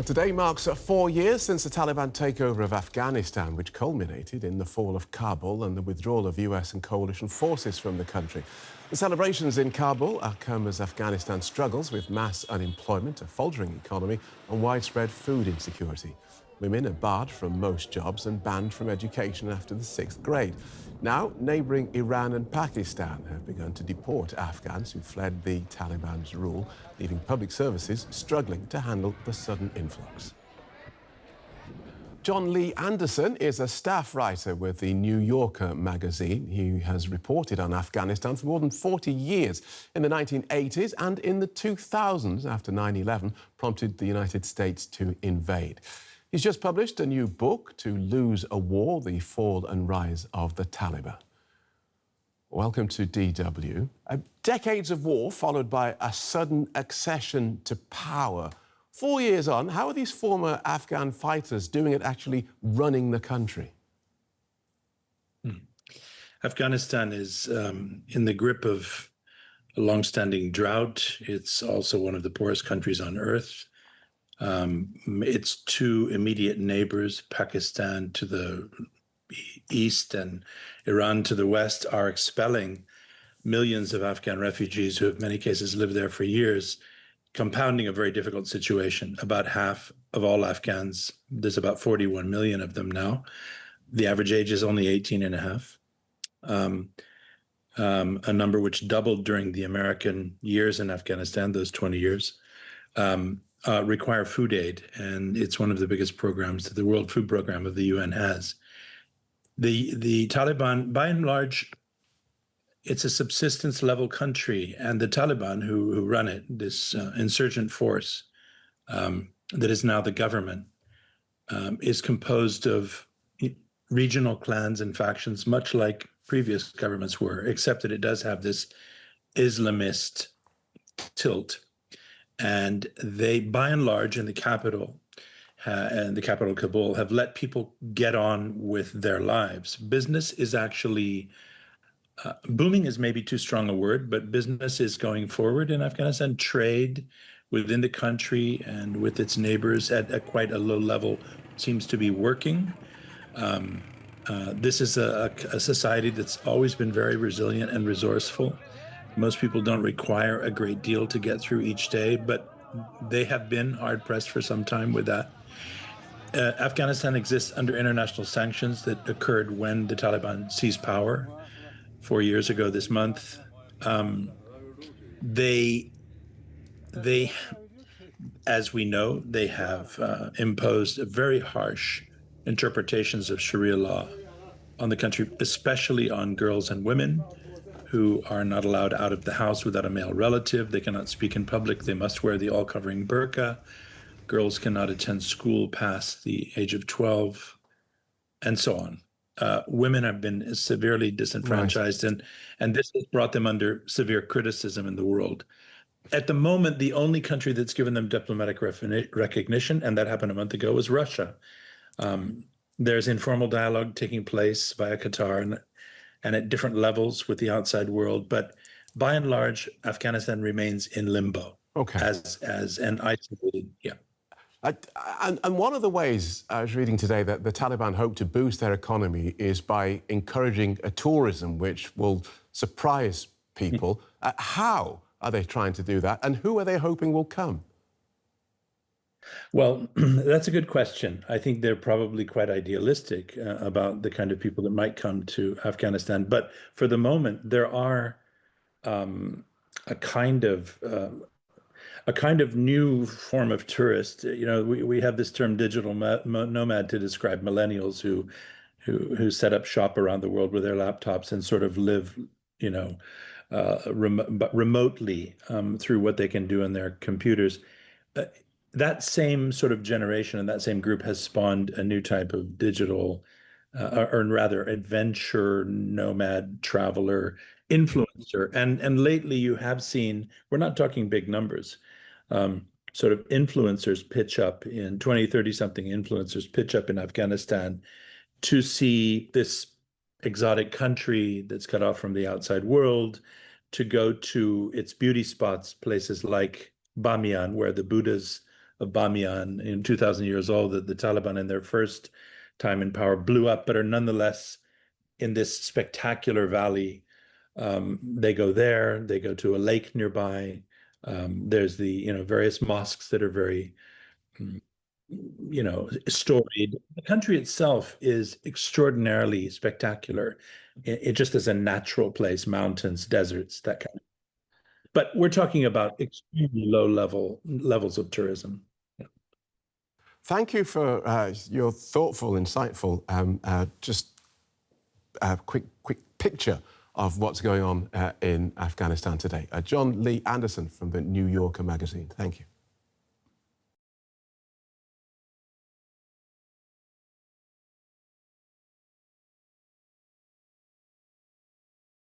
And today marks 4 years since the Taliban takeover of Afghanistan, which culminated in the fall of Kabul and the withdrawal of US and coalition forces from the country. The celebrations in Kabul come as Afghanistan struggles with mass unemployment, a faltering economy and widespread food insecurity. Women are barred from most jobs and banned from education after the 6th grade. Now, neighbouring Iran and Pakistan have begun to deport Afghans who fled the Taliban's rule, leaving public services struggling to handle the sudden influx. John Lee Anderson is a staff writer with the New Yorker magazine. He has reported on Afghanistan for more than 40 years. In the 1980s and in the 2000s, after 9/11 prompted the United States to invade. He's just published a new book, To Lose a War, The Fall and Rise of the Taliban. Welcome to DW. Decades of war followed by a sudden accession to power. 4 years on, how are these former Afghan fighters doing at actually running the country? Afghanistan is in the grip of a long-standing drought. It's also one of the poorest countries on earth. Its two immediate neighbors, Pakistan to the east and Iran to the west, are expelling millions of Afghan refugees who in many cases lived there for years, compounding a very difficult situation. About half of all Afghans, there's about 41 million of them now. The average age is only 18 and a half, a number which doubled during the American years in Afghanistan, those 20 years. Require food aid, and it's one of the biggest programs that the World Food Program of the UN has. The Taliban, by and large, it's a subsistence level country, and the Taliban who run it, this insurgent force that is now the government, is composed of regional clans and factions, much like previous governments were, except that it does have this Islamist tilt. And they, by and large, in the capital, Kabul, have let people get on with their lives. Business is actually, booming is maybe too strong a word, but business is going forward in Afghanistan. Trade within the country and with its neighbors at quite a low level seems to be working. This is a society that's always been very resilient and resourceful. Most people don't require a great deal to get through each day, but they have been hard-pressed for some time with that. Afghanistan exists under international sanctions that occurred when the Taliban seized power 4 years ago this month. They, as we know, they have imposed very harsh interpretations of Sharia law on the country, especially on girls and women, who are not allowed out of the house without a male relative. They cannot speak in public. They must wear the all-covering burqa. Girls cannot attend school past the age of 12, and so on. Women have been severely disenfranchised, right. and this has brought them under severe criticism in the world. At the moment, the only country that's given them diplomatic recognition, and that happened a month ago, was Russia. There's informal dialogue taking place via Qatar and at different levels with the outside world, but by and large, Afghanistan remains in limbo. Okay. As an isolated, yeah. And one of the ways I was reading today that the Taliban hope to boost their economy is by encouraging a tourism which will surprise people. How are they trying to do that, and who are they hoping will come? Well, that's a good question. I think they're probably quite idealistic about the kind of people that might come to Afghanistan. But for the moment, there are a kind of new form of tourist. You know, we have this term digital nomad to describe millennials who set up shop around the world with their laptops and sort of live, you know, remotely through what they can do on their computers. That same sort of generation and that same group has spawned a new type of digital, or rather adventure nomad traveler influencer. And lately you have seen, we're not talking big numbers, sort of influencers pitch up in 20, 30 something influencers pitch up in Afghanistan to see this exotic country that's cut off from the outside world, to go to its beauty spots, places like Bamiyan, where the Buddhas of Bamiyan, 2,000 years old, that the Taliban in their first time in power blew up, but are nonetheless in this spectacular valley. They go there, they go to a lake nearby. There's the various mosques that are very storied. The country itself is extraordinarily spectacular. It just is a natural place, mountains, deserts, that kind of. But we're talking about extremely low levels of tourism. Thank you for your thoughtful, insightful, just quick picture of what's going on in Afghanistan today. John Lee Anderson from the New Yorker magazine. Thank you.